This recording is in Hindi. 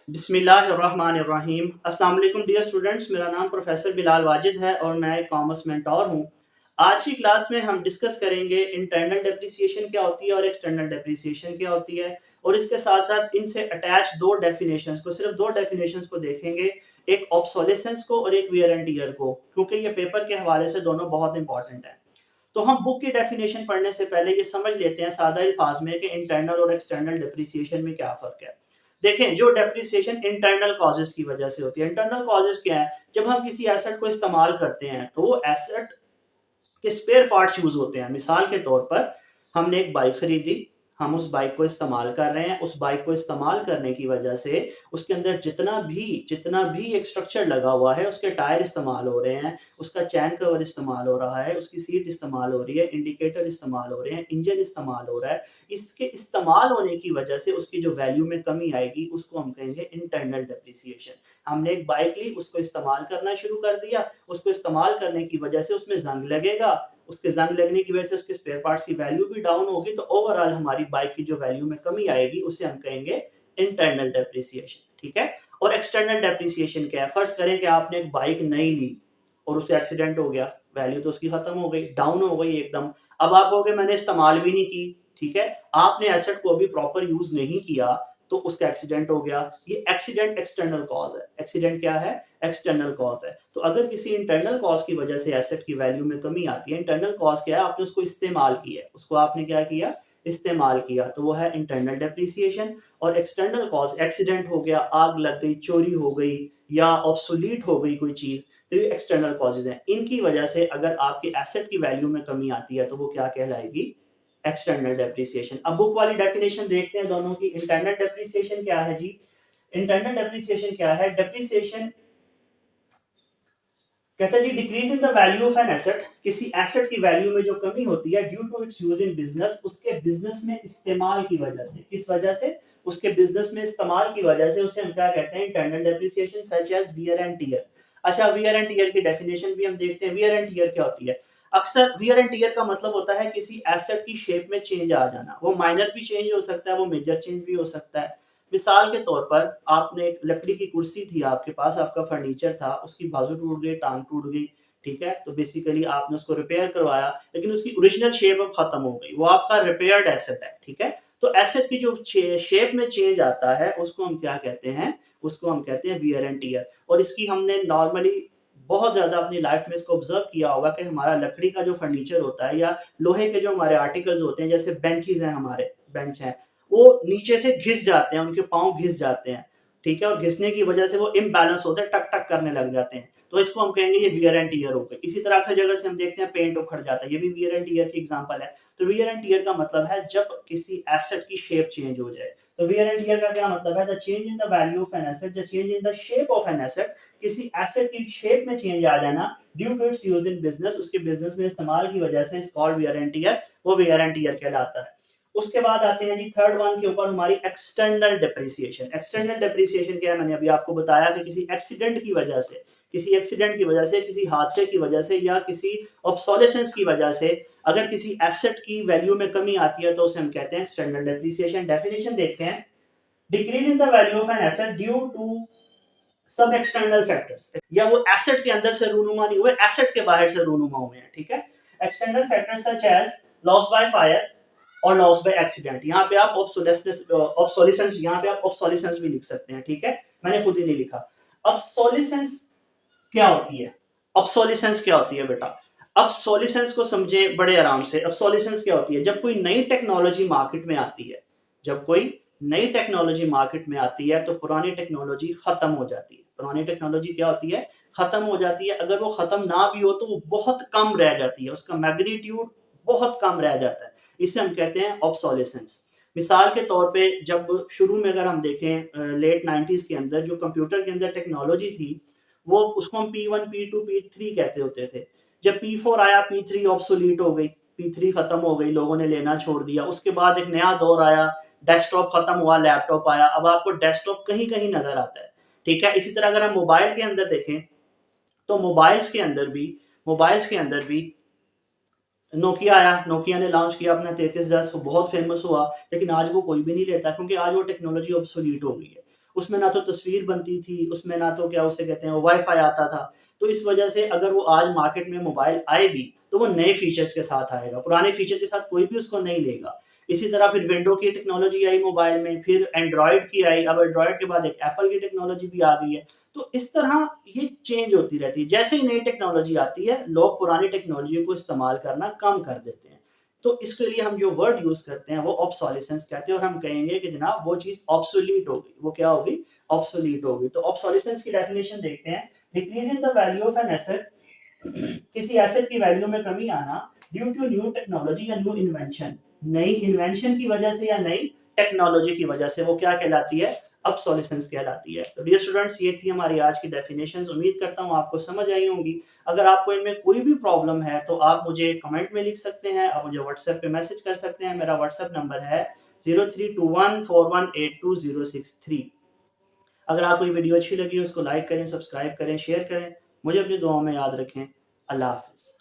बिस्मिल्लाहिर्रहमानिर्रहीम। अस्सलाम वालेकुम डियर स्टूडेंट्स, मेरा नाम प्रोफेसर बिलाल वाजिद है और मैं एक कॉमर्स मेंटोर हूँ। आज की क्लास में हम डिस्कस करेंगे इंटरनल डेप्रिसिएशन क्या होती है और एक्सटर्नल डेप्रिसिएशन क्या होती है, और इसके साथ साथ इनसे अटैच दो डेफिनेशंस को देखेंगे। एक ऑब्सोलेसेंस को और एक वियर एंड टियर को, क्योंकि ये पेपर के हवाले से दोनों बहुत इंपॉर्टेंट है। तो हम बुक की डेफिनेशन पढ़ने से पहले ये समझ लेते हैं सादा अल्फाज में कि इंटरनल और एक्सटर्नल डेप्रिसिएशन में क्या फ़र्क है। देखें, जो डेप्रिसिएशन इंटरनल कॉजेज़ की वजह से होती है। इंटरनल कॉजेज़ क्या है? जब हम किसी एसेट को इस्तेमाल करते हैं तो वो एसेट के स्पेयर पार्ट्स यूज़ होते हैं। मिसाल के तौर पर हमने एक बाइक खरीदी, हम उस बाइक को इस्तेमाल कर रहे हैं। उस बाइक को इस्तेमाल करने की वजह से उसके अंदर जितना भी एक स्ट्रक्चर लगा हुआ है, उसके टायर इस्तेमाल हो रहे हैं, उसका चैन कवर इस्तेमाल हो रहा है, उसकी सीट इस्तेमाल हो रही है, इंडिकेटर इस्तेमाल हो रहे हैं, इंजन इस्तेमाल हो रहा है। इसके इस्तेमाल होने की वजह से उसकी जो वैल्यू में कमी आएगी, उसको हम कहेंगे इंटरनल डेप्रिसिएशन। हमने एक बाइक ली, उसको इस्तेमाल करना शुरू कर दिया, उसको इस्तेमाल करने की वजह से उसमें ज़ंग लगेगा, उसके ज़ंग लगने की वजह से उसके स्पेयर पार्ट्स की वैल्यू भी डाउन होगी, तो ओवरऑल हमारी बाइक की जो वैल्यू में कमी आएगी, उसे हम कहेंगे इंटरनल डेप्रिसिएशन। ठीक है? और एक्सटर्नल डेप्रिसिएशन क्या है? फर्ज करें कि आपने एक बाइक नई ली और उससे एक्सीडेंट हो गया, वैल्यू तो उसकी खत्म हो गई, डाउन हो गई एकदम। अब आप कहोगे मैंने इस्तेमाल भी नहीं की, ठीक है, आपने एसेट को अभी प्रॉपर यूज नहीं किया, तो उसका एक्सीडेंट हो गया। ये एक्सीडेंट एक्सटर्नल कॉज है। एक्सीडेंट क्या है? एक्सटर्नल कॉज है। तो अगर किसी इंटरनल कॉज की वजह से एसेट की वैल्यू में कमी आती है, इंटरनल कॉज क्या है? आपने उसको इस्तेमाल किया है, उसको आपने क्या किया? इस्तेमाल किया, तो वो है इंटरनल डेप्रिसिएशन। और एक्सटर्नल कॉज, एक्सीडेंट हो गया, आग लग गई, चोरी हो गई या ऑब्सोलीट हो गई कोई चीज, तो ये एक्सटर्नल कॉजेज हैं। इनकी वजह से अगर आपके एसेट की वैल्यू में कमी आती है तो वो क्या कहलाएगी? External depreciation. अब बुक वाली डेफिनेशन देखते हैं दोनों की। इंटरनल डेप्रिसिएशन क्या है जी? इंटरनल डेप्रिसिएशन क्या है? डेप्रिसिएशन कहता है जी, decrease in the value of an asset, किसी एसेट की वैल्यू में जो कमी होती है due to its use in business, उसके बिजनेस में इस्तेमाल की वजह से। किस वजह से? उसके बिजनेस में इस्तेमाल की वजह से उसे हम क्या कहते हैं? Internal depreciation such as wear and tear. अच्छा, वियर एंड टियर की डेफिनेशन भी हम देखते हैं। वियर एंड टियर क्या होती है? अक्सर वियर एंड टियर का मतलब होता है किसी एसेट की शेप में चेंज आ जाना। वो माइनर भी चेंज हो सकता है, वो मेजर चेंज भी हो सकता है। मिसाल के तौर पर आपने एक लकड़ी की कुर्सी थी आपके पास, आपका फर्नीचर था, उसकी बाजू टूट गई, टांग टूट गई, ठीक है, तो बेसिकली आपने उसको रिपेयर करवाया, लेकिन उसकी ओरिजिनल शेप अब खत्म हो गई, वो आपका रिपेयर्ड एसेट है। ठीक है? तो एसेट की जो शेप में चेंज आता है उसको हम क्या कहते हैं? उसको हम कहते हैं वियर एंड टियर। और इसकी हमने नॉर्मली बहुत ज्यादा अपनी लाइफ में इसको ऑब्जर्व किया होगा कि हमारा लकड़ी का जो फर्नीचर होता है या लोहे के जो हमारे आर्टिकल्स होते हैं, जैसे बेंचेस हैं, हमारे बेंच हैं, वो नीचे से घिस जाते हैं, उनके पाँव घिस जाते हैं। ठीक है? और घिसने की वजह से वो इम्बैलेंस होते हैं, टक टक करने लग जाते हैं, तो इसको हम कहेंगे ये वियर एंड टियर हो गई। इसी तरह अक्सर जगह से हम देखते हैं पेंट उखड़ जाता है, ये भी वियर एंड टियर की एग्जांपल है। तो वियर एंड टियर का मतलब है जब किसी एसेट की शेप चेंज हो जाए। तो वियर एंड टियर का क्या मतलब है? The change in the value of an asset, the change in the shape of an asset, किसी एसेट की शेप में चेंज आ जाना due to its use in business, उसके बिजनेस में इस्तेमाल की वजह से, is called wear and tear. वो वियर एंड टियर कहलाता है। उसके बाद आते हैं जी थर्ड वन के ऊपर, हमारी एक्सटर्नल डेप्रिसिएशन। एक्सटर्नल डेप्रिसिएशन क्या है? मैंने अभी आपको बताया कि किसी एक्सीडेंट की वजह से, किसी हादसे की वजह से या किसी ऑब्सोलेसेंस की वजह से अगर किसी एसेट की वैल्यू में कमी आती है तो उसे हम कहते हैं एक्सटर्नल डेप्रिसिएशन। डेफिनेशन देखते हैं। Decrease in the value of an asset due to सब एक्सटर्नल फैक्टर्स, या वो एसेट के अंदर से रूनुमा नहीं हुए, एसेट के बाहर से रूनुमा हुए हैं। ठीक है? External factors such as loss by fire और लॉस बाय एक्सीडेंट। यहाँ पे आप ऑब्सोलिसेंस, यहाँ पे आप ऑब्सोलिसेंस भी लिख सकते हैं। ठीक है? मैंने खुद ही नहीं लिखा। ऑब्सोलिसेंस क्या होती है? ऑब्सोलिसेंस क्या होती है बेटा? ऑब्सोलिसेंस को समझे बड़े आराम से। ऑब्सोलिसेंस क्या होती है? जब कोई नई टेक्नोलॉजी मार्केट में आती है, जब कोई नई टेक्नोलॉजी मार्केट में आती है तो पुरानी टेक्नोलॉजी खत्म हो जाती है। पुरानी टेक्नोलॉजी क्या होती है? खत्म हो जाती है। अगर वो खत्म ना भी हो तो वो बहुत कम रह जाती है, उसका मैग्नीट्यूड बहुत कम रह जाता है। इसे हम कहते हैं ऑब्सोलिसेंस। मिसाल के तौर पे जब शुरू में अगर हम देखें लेट 90s के अंदर जो कंप्यूटर के अंदर टेक्नोलॉजी थी, वो उसको हम P1 P2 P3 कहते होते थे। जब P4 आया, P3 ऑब्सोलीट हो गई, P3 खत्म हो गई, लोगों ने लेना छोड़ दिया। उसके बाद एक नया दौर आया, डेस्कटॉप खत्म हुआ, लैपटॉप आया। अब आपको डेस्कटॉप कहीं कहीं नजर आता है। ठीक है? इसी तरह अगर हम मोबाइल के अंदर देखें तो मोबाइल्स के अंदर भी नोकिया आया, नोकिया ने लॉन्च किया अपना 3310, वो बहुत फेमस हुआ, लेकिन आज वो कोई भी नहीं लेता क्योंकि आज वो टेक्नोलॉजी ऑब्सोलीट हो गई है। उसमें ना तो तस्वीर बनती थी, उसमें ना तो क्या उसे कहते हैं वाईफाई आता था। तो इस वजह से अगर वो आज मार्केट में मोबाइल आए भी, तो वो नए फीचर्स के साथ आएगा, पुराने फीचर के साथ कोई भी उसको नहीं लेगा। इसी तरह फिर विंडो की टेक्नोलॉजी आई मोबाइल में, फिर एंड्रॉयड की आई, अब एंड्रॉयड के बाद एक एप्पल की टेक्नोलॉजी भी आ गई है। तो इस तरह ये चेंज होती रहती है। जैसे ही नई टेक्नोलॉजी आती है, लोग पुरानी टेक्नोलॉजी को इस्तेमाल करना कम कर देते हैं। तो इसके लिए हम जो वर्ड यूज़ करते हैं वो ऑब्सोलेसेंस कहते हैं, और हम कहेंगे कि जनाब वो चीज़ ऑब्सोलीट हो गई। वो क्या हो गई? ऑब्सोलीट हो गई। तो ऑब्सोलेसेंस की डेफिनेशन देखते हैं। Decrease in the value of an asset, किसी एसेट की वैल्यू में कमी आना ड्यू टू न्यू टेक्नोलॉजी या न्यू इन्वेंशन, नई इन्वेंशन की वजह से या नई टेक्नोलॉजी की वजह से, वो क्या कहलाती है? ऑब्सोलेसेंस कहलाती है। तो डियर स्टूडेंट्स, ये थी हमारी आज की डेफिनेशंस। उम्मीद करता हूँ आपको समझ आई होंगी। अगर आपको इनमें कोई भी प्रॉब्लम है तो आप मुझे कमेंट में लिख सकते हैं, आप मुझे व्हाट्सएप पे मैसेज कर सकते हैं। मेरा व्हाट्सएप नंबर है 0321418263। अगर आपको ये वीडियो अच्छी लगी, उसको लाइक करें, सब्सक्राइब करें, शेयर करें। मुझे अपनी दुआओं में याद रखें। अल्लाह हाफ़िज़।